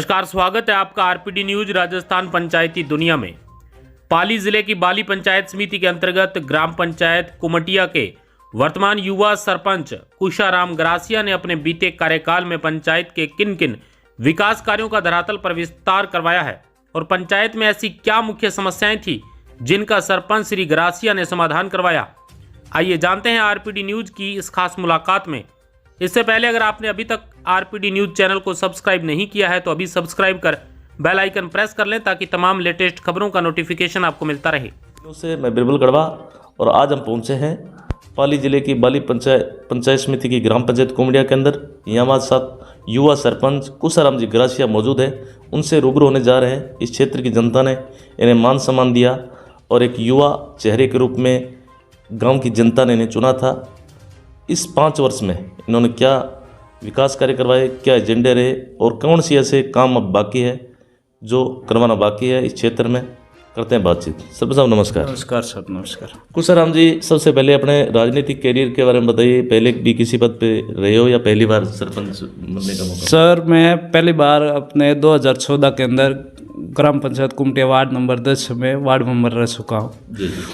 नमस्कार, स्वागत है आपका आरपीडी न्यूज राजस्थान पंचायती दुनिया में। पाली जिले की बाली पंचायत समिति के अंतर्गत ग्राम पंचायत कुमटिया के वर्तमान युवा सरपंच कुशाराम गरासिया ने अपने बीते कार्यकाल में पंचायत के किन किन विकास कार्यों का धरातल पर विस्तार करवाया है और पंचायत में ऐसी क्या मुख्य समस्याएं थी जिनका सरपंच श्री गरासिया ने समाधान करवाया। आइए जानते हैं आरपीडी न्यूज की इस खास मुलाकात में। इससे पहले अगर आपने अभी तक आरपीडी न्यूज चैनल को सब्सक्राइब नहीं किया है तो अभी सब्सक्राइब कर बेल आइकन प्रेस कर लें ताकि तमाम लेटेस्ट खबरों का नोटिफिकेशन आपको मिलता रहे। से मैं बिरबल गढ़वा और आज हम पहुंचे हैं पाली जिले की बाली पंचायत समिति की ग्राम पंचायत कुमटिया के अंदर। यहाँ हमारे साथ युवा सरपंच कुशाराम जी गरासिया मौजूद है। उनसे रूबरू होने जा रहे हैं। इस क्षेत्र की जनता ने इन्हें मान सम्मान दिया और एक युवा चेहरे के रूप में गाँव की जनता ने इन्हें चुना था। इस 5 वर्ष में इन्होंने क्या विकास कार्य करवाए, क्या एजेंडे रहे और कौन सी ऐसे काम अब बाकी है जो करवाना बाकी है इस क्षेत्र में, करते हैं बातचीत। सरपंच साहब नमस्कार। नमस्कार सर, नमस्कार। कुशाराम जी, सबसे पहले अपने राजनीतिक कैरियर के बारे में बताइए। पहले भी किसी पद पे रहे हो या पहली बार सरपंच बनने का मौका? सर मैं पहली बार अपने 2014 के अंदर ग्राम पंचायत कुमटिया वार्ड नंबर 10 में वार्ड मेंबर रह चुका हूँ।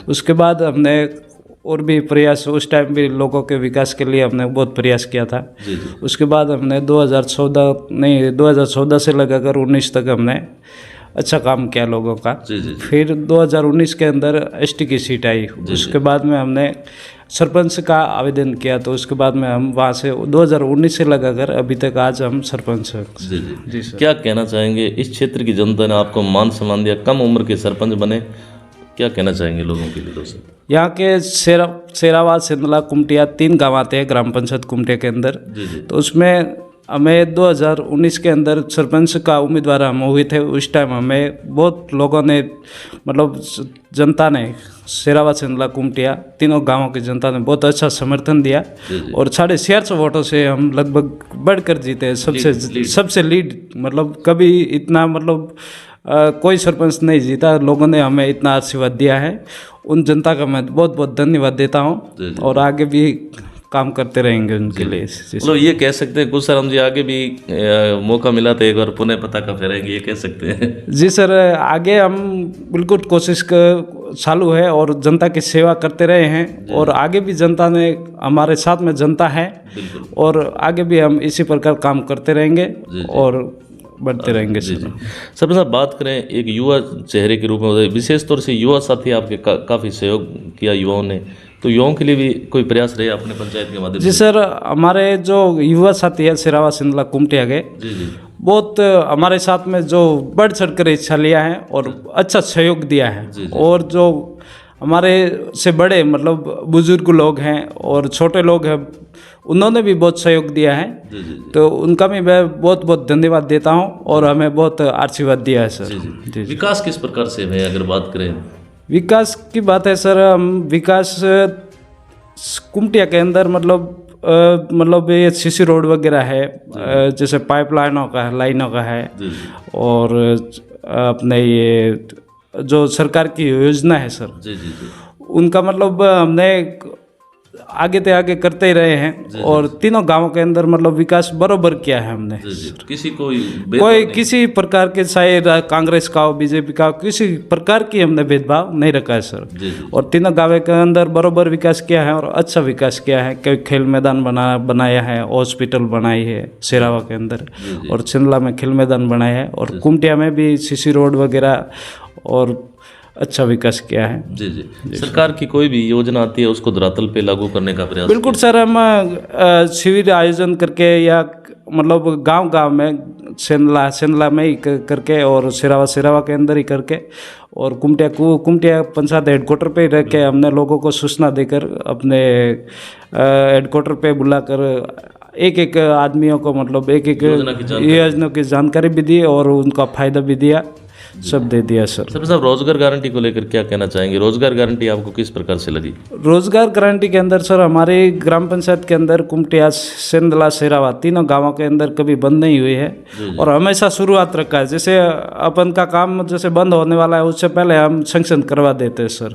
उसके बाद हमने और भी प्रयास, उस टाइम भी लोगों के विकास के लिए हमने बहुत प्रयास किया था। उसके बाद हमने 2014 से लगाकर 19 तक हमने अच्छा काम किया लोगों का। फिर 2019 के अंदर एसटी की सीट आई। उसके बाद में हमने सरपंच का आवेदन किया, तो उसके बाद में हम वहाँ से 2019 से लगाकर अभी तक आज हम सरपंच हैं। जी सर। क्या कहना चाहेंगे, इस क्षेत्र की जनता ने आपको मान सम्मान दिया, कम उम्र के सरपंच बने, क्या कहना चाहेंगे लोगों के लिए? दोस्तों, यहाँ के शेरावाद, सिंदला, कुमटिया 3 गाँव आते हैं ग्राम पंचायत कुमटिया के अंदर। तो उसमें हमें 2019 के अंदर सरपंच का उम्मीदवार हम हुए थे। उस टाइम हमें बहुत लोगों ने, मतलब जनता ने, शेरावाद, सिंदला, कुमटिया तीनों गांवों की जनता ने बहुत अच्छा समर्थन दिया और 650 वोटों से हम लगभग बढ़कर जीते। सबसे लीड, मतलब कभी इतना, मतलब कोई सरपंच नहीं जीता। लोगों ने हमें इतना आशीर्वाद दिया है, उन जनता का मैं बहुत बहुत धन्यवाद देता हूँ और आगे भी काम करते रहेंगे उनके लिए। मतलब ये कह सकते हैं कुशाराम जी, आगे भी मौका मिला तो एक बार पुनः पता का फेरेंगे, ये कह सकते हैं? जी सर, आगे हम बिल्कुल कोशिश चालू है और जनता की सेवा करते रहे हैं और आगे भी जनता ने, हमारे साथ में जनता है और आगे भी हम इसी प्रकार काम करते रहेंगे और बढ़ते रहेंगे। सरपंच साहब, बात करें एक युवा चेहरे के रूप में, विशेष तौर से युवा साथी आपके काफ़ी सहयोग किया युवाओं ने, तो युवाओं के लिए भी कोई प्रयास रहे अपने पंचायत के माध्यम से? जी सर, हमारे जो युवा साथी है शेरावाद, सिंदला, कुमटिया के, बहुत हमारे साथ में जो बढ़ चढ़ कर हिस्सा लिया है और अच्छा सहयोग दिया है। और जो हमारे से बड़े, मतलब बुजुर्ग लोग हैं और छोटे लोग हैं, उन्होंने भी बहुत सहयोग दिया है। तो उनका भी मैं बहुत बहुत धन्यवाद देता हूं और हमें बहुत आशीर्वाद दिया है सर। विकास किस प्रकार से है, अगर बात करें? विकास की बात है सर, हम विकास कुमटिया के अंदर मतलब ये सीसी रोड वगैरह है, जैसे पाइप लाइनों का है और अपने ये जो सरकार की योजना है सर, उनका मतलब हमने आगे ते आगे करते ही रहे हैं और तीनों गांवों के अंदर मतलब विकास बरोबर किया है हमने। कोई किसी प्रकार के, चाहे कांग्रेस का हो, बीजेपी का हो, किसी प्रकार की हमने भेदभाव नहीं रखा है सर। और तीनों गांवों के अंदर बरोबर विकास किया है और अच्छा विकास किया है। कोई खेल मैदान बनाया है, हॉस्पिटल बनाई है शेरावा के अंदर, और सिंदला में खेल मैदान बनाया है, और कुमटिया में भी सीसी रोड वगैरह और अच्छा विकास किया है। जी। सरकार की कोई भी योजना आती है उसको धरातल पे लागू करने का प्रयास? बिल्कुल सर, हम शिविर आयोजन करके या मतलब गांव में सिंदला में ही करके और शेरावा के अंदर ही करके और कुमटिया पंचायत हेडक्वार्टर पे रह के हमने लोगों को सूचना देकर अपने हेडक्वार्टर पे बुलाकर एक आदमियों को, मतलब एक योजना की जानकारी भी दी और उनका फायदा भी दिया। सब दे दिया सर। सरपंच साहब, रोजगार गारंटी को लेकर क्या कहना चाहेंगे? रोजगार गारंटी आपको किस प्रकार से लगी? रोजगार गारंटी के अंदर सर हमारे ग्राम पंचायत के अंदर कुमटिया, सेंदला, शेरावा तीनों गांवों के अंदर कभी बंद नहीं हुई है और हमेशा शुरुआत रखा है। जैसे अपन का काम जैसे बंद होने वाला है उससे पहले हम सैंक्शन करवा देते हैं सर।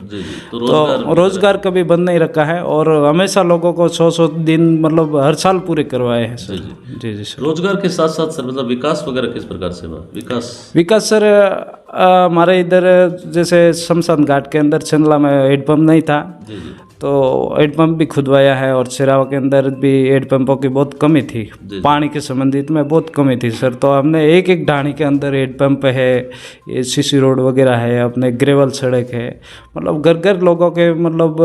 तो रोजगार कभी बंद नहीं रखा है और हमेशा लोगों को 100 दिन मतलब हर साल पूरे करवाए हैं सर। जी जी सर। रोजगार के साथ साथ सर मतलब विकास वगैरह किस प्रकार से हुआ? विकास सर हमारे इधर जैसे शमशान घाट के अंदर चंदला में हैंडपम्प नहीं था तो हैंडपम्प भी खुदवाया है और शेरावा के अंदर भी हैंडपम्पों की बहुत कमी थी, पानी के संबंधित में बहुत कमी थी सर। तो हमने एक एक ढाणी के अंदर हैंडपम्प है, ये सीसी रोड वगैरह है, अपने ग्रेवल सड़क है, मतलब घर घर लोगों के मतलब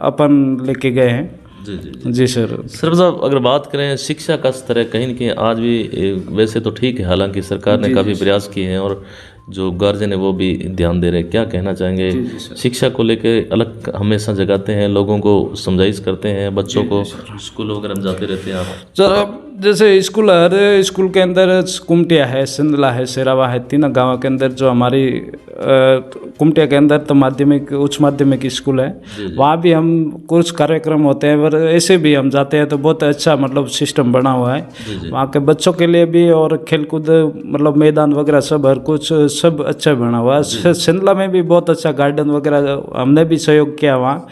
अपन लेके गए हैं। जी सर। सर साहब, अगर बात करें शिक्षा का स्तर है कहीं न कहीं आज भी वैसे तो ठीक है, हालांकि सरकार ने काफ़ी प्रयास किए हैं और जो गार्जियन है वो भी ध्यान दे रहे हैं, क्या कहना चाहेंगे? शिक्षा को लेके अलग हमेशा जगाते हैं, लोगों को समझाइश करते हैं, बच्चों को स्कूल वगैरह में जाते रहते हैं आप? सर जैसे स्कूल, हर स्कूल के अंदर कुमटिया है, सिंदला है, शेरावा है, तीनों गाँव के अंदर जो हमारी कुमटिया के अंदर तो माध्यमिक उच्च माध्यमिक स्कूल है, वहाँ भी हम कुछ कार्यक्रम होते हैं पर ऐसे भी हम जाते हैं तो बहुत अच्छा मतलब सिस्टम बना हुआ है वहाँ के बच्चों के लिए भी और खेलकूद मतलब मैदान वगैरह सब हर कुछ सब अच्छा बना हुआ है। सिंदला में भी बहुत अच्छा गार्डन वगैरह हमने भी सहयोग किया वहाँ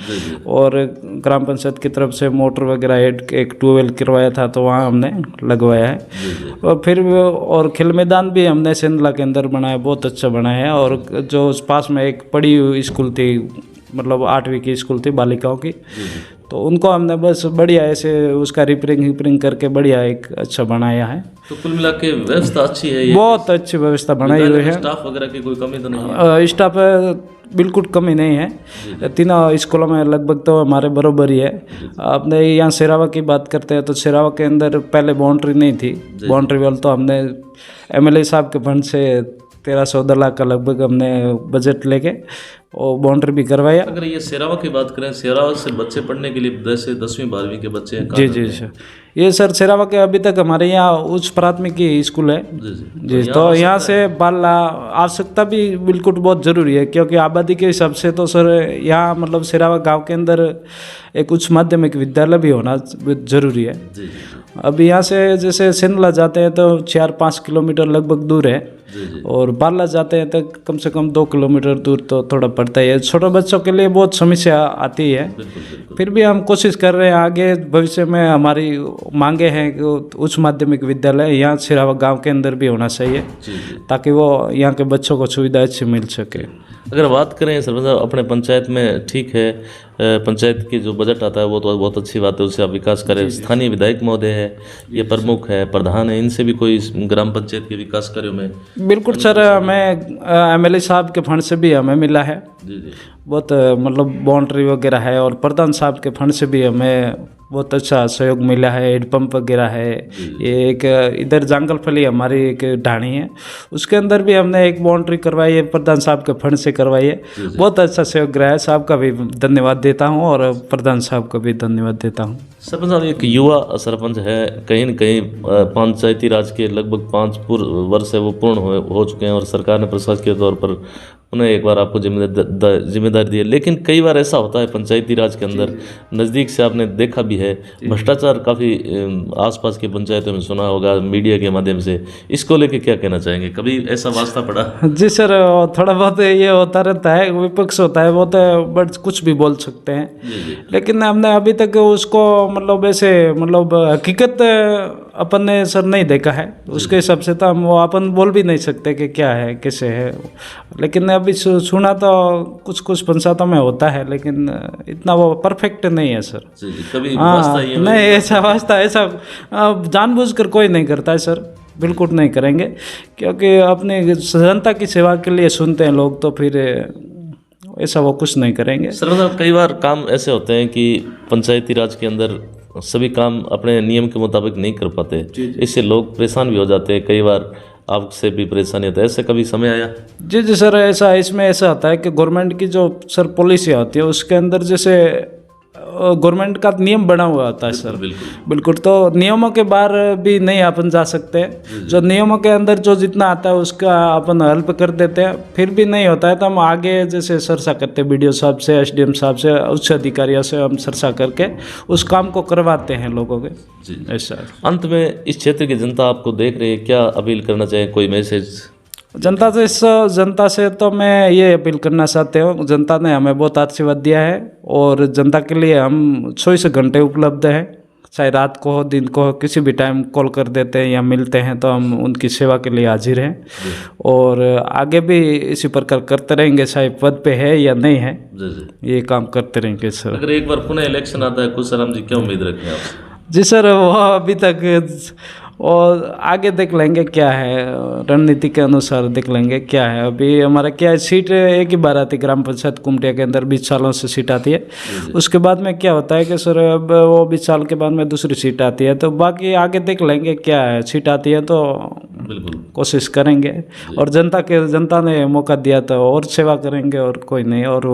और ग्राम पंचायत की तरफ से मोटर वगैरह एक ट्यूबवेल करवाया था तो वहाँ हमने लगवाया है। और फिर और खेल मैदान भी हमने सिंदला के अंदर बनाया, बहुत अच्छा बनाया है। और जो उस पास में एक पड़ी हुई स्कूल थी मतलब 8वीं की स्कूल थी बालिकाओं की, तो उनको हमने बस बढ़िया ऐसे उसका रिपेयरिंग करके बढ़िया एक अच्छा बनाया है। तो कुल मिला के व्यवस्था अच्छी है, ये बहुत अच्छी व्यवस्था बनाई हुई है। स्टाफ वगैरह की कोई कमी तो नहीं है? स्टाफ बिल्कुल कमी नहीं है, तीनों स्कूलों में लगभग तो हमारे बराबर ही है। आपने यहाँ शेरावा की बात करते हैं तो शेरावा के अंदर पहले बाउंड्री नहीं थी, बाउंड्री वाल तो हमने एमएलए साहब के फंड से 13-14 लाख का लगभग हमने बजट लेके और बाउंड्री भी करवाया। अगर ये शेरावा की बात करें, शेरावा से बच्चे पढ़ने के लिए जैसे 10वीं 12वीं के बच्चे हैं? जी जी सर, ये सर शेरावा के अभी तक हमारे यहाँ उच्च प्राथमिक की स्कूल है जी। तो यहाँ से बाल आवश्यकता भी बिल्कुल बहुत ज़रूरी है क्योंकि आबादी के हिसाब से तो सर यहाँ मतलब शेरावा गांव के अंदर एक उच्च माध्यमिक विद्यालय भी होना ज़रूरी है। अब यहाँ से जैसे सिंदला जाते हैं तो 4-5 किलोमीटर लगभग दूर है और बारला जाते हैं तो कम से कम 2 किलोमीटर दूर तो थोड़ा पड़ता है। छोटे बच्चों के लिए बहुत समस्या आती है। फिर भी हम कोशिश कर रहे हैं, आगे भविष्य में हमारी मांगे हैं कि उच्च माध्यमिक विद्यालय यहाँ शेरावा गांव के अंदर भी होना चाहिए ताकि वो यहाँ के बच्चों को सुविधा अच्छी मिल सके। अगर बात करें सरपंच साहब, अपने पंचायत में ठीक है, पंचायत की जो बजट आता है वो तो बहुत अच्छी बात है, उससे आप विकास करें। स्थानीय विधायक महोदय है, ये प्रमुख है, प्रधान है, इनसे भी कोई ग्राम पंचायत के विकास कार्यों में? बिल्कुल सर, हमें एमएलए साहब के फंड से भी हमें मिला है बहुत मतलब बाउंड्री वगैरह है और प्रधान साहब के फंड से भी हमें बहुत अच्छा सहयोग मिला है। हैंडपम्प वगैरह है, ये एक इधर जांगलफली हमारी एक ढाणी है उसके अंदर भी हमने एक बाउंड्री करवाई है, प्रधान साहब के फंड से करवाई है। बहुत अच्छा सहयोग रहा है, साहब का भी धन्यवाद देता हूँ और प्रधान साहब का भी धन्यवाद देता हूँ। सरपंच साहब, एक युवा सरपंच है, कहीं न कहीं पंचायती राज के लगभग 5 वर्ष है वो पूर्ण हो चुके हैं और सरकार ने प्रशासकीय तौर पर उन्हें एक बार आपको जिम्मेदारी दी है, लेकिन कई बार ऐसा होता है पंचायती राज के अंदर, नज़दीक से आपने देखा भी है, भ्रष्टाचार काफ़ी आसपास की पंचायतों में सुना होगा मीडिया के माध्यम से, इसको लेके क्या कहना चाहेंगे? कभी ऐसा वास्ता पड़ा? जी सर, थोड़ा बहुत ये होता रहता है, विपक्ष होता है वो तो बट कुछ भी बोल सकते हैं, लेकिन हमने अभी तक उसको मतलब ऐसे मतलब हकीकत अपन ने सर नहीं देखा है, उसके हिसाब से तो हम वो अपन बोल भी नहीं सकते कि क्या है कैसे है। लेकिन अभी सुना तो कुछ कुछ पंचायतों में होता है, लेकिन इतना वो परफेक्ट नहीं है सर। कभी नहीं, ऐसा वास्ता ऐसा जानबूझकर कोई नहीं करता है सर, बिल्कुल नहीं करेंगे, क्योंकि अपने जनता की सेवा के लिए सुनते हैं लोग, तो फिर ऐसा वो कुछ नहीं करेंगे। सर साहब, कई बार काम ऐसे होते हैं कि पंचायती राज के अंदर सभी काम अपने नियम के मुताबिक नहीं कर पाते, इससे लोग परेशान भी हो जाते हैं, कई बार आपसे भी परेशानी होता है, ऐसे कभी समय आया? जी जी सर, ऐसा इसमें ऐसा होता है कि गवर्नमेंट की जो सर पॉलिसी आती है उसके अंदर जैसे गवर्नमेंट का नियम बना हुआ होता है सर। बिल्कुल बिल्कुल, तो नियमों के बाहर भी नहीं अपन जा सकते। जो नियमों के अंदर जो जितना आता है उसका अपन हेल्प कर देते हैं, फिर भी नहीं होता है तो हम आगे जैसे चर्चा करते हैं BDO साहब से, SDM साहब से, उच्च अधिकारियों से हम चर्चा करके उस काम को करवाते हैं लोगों के। जी। ऐसा अंत में इस क्षेत्र की जनता आपको देख रही है, क्या अपील करना चाहिए, कोई मैसेज? जनता से तो मैं ये अपील करना चाहते हूँ, जनता ने हमें बहुत आशीर्वाद दिया है और जनता के लिए हम 24 घंटे उपलब्ध हैं, चाहे रात को हो दिन को हो, किसी भी टाइम कॉल कर देते हैं या मिलते हैं तो हम उनकी सेवा के लिए हाजिर हैं और आगे भी इसी प्रकार करते रहेंगे, चाहे पद पे है या नहीं है, ये काम करते रहेंगे सर। अगर एक बार पुनः इलेक्शन आता है कुशाराम जी, क्या उम्मीद रखें आप? जी सर, वो अभी तक और आगे देख लेंगे क्या है, रणनीति के अनुसार देख लेंगे क्या है। अभी हमारा क्या है, सीट एक ही बार आती है ग्राम पंचायत कुमटिया के अंदर, 20 सालों से सीट आती है। उसके बाद में क्या होता है कि सर अब वो 20 साल के बाद में दूसरी सीट आती है, तो बाकी आगे देख लेंगे क्या है। सीट आती है तो बिल्कुल कोशिश करेंगे और जनता ने मौका दिया तो और सेवा करेंगे और कोई नहीं, और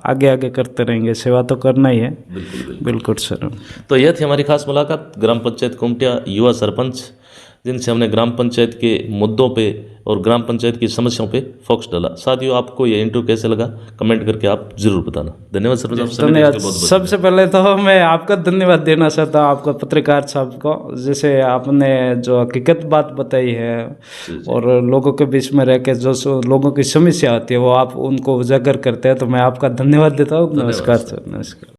आगे आगे करते रहेंगे, सेवा तो करना ही है। बिल्कुल सर। तो यह थी हमारी खास मुलाकात ग्राम पंचायत कुमटिया युवा सरपंच, जिनसे हमने ग्राम पंचायत के मुद्दों पे और ग्राम पंचायत की समस्याओं पे फोकस डाला। साथियों, आपको ये इंटरव्यू कैसे लगा कमेंट करके आप जरूर बताना। धन्यवाद सरपंच। धन्यवाद। सबसे पहले तो मैं आपका धन्यवाद देना चाहता हूँ, आपको पत्रकार साहब को, जैसे आपने जो हकीकत बात बताई है और लोगों के बीच में रह के जो लोगों की समस्या होती है वो आप उनको उजागर करते हैं, तो मैं आपका धन्यवाद देता हूँ। नमस्कार सर। नमस्कार।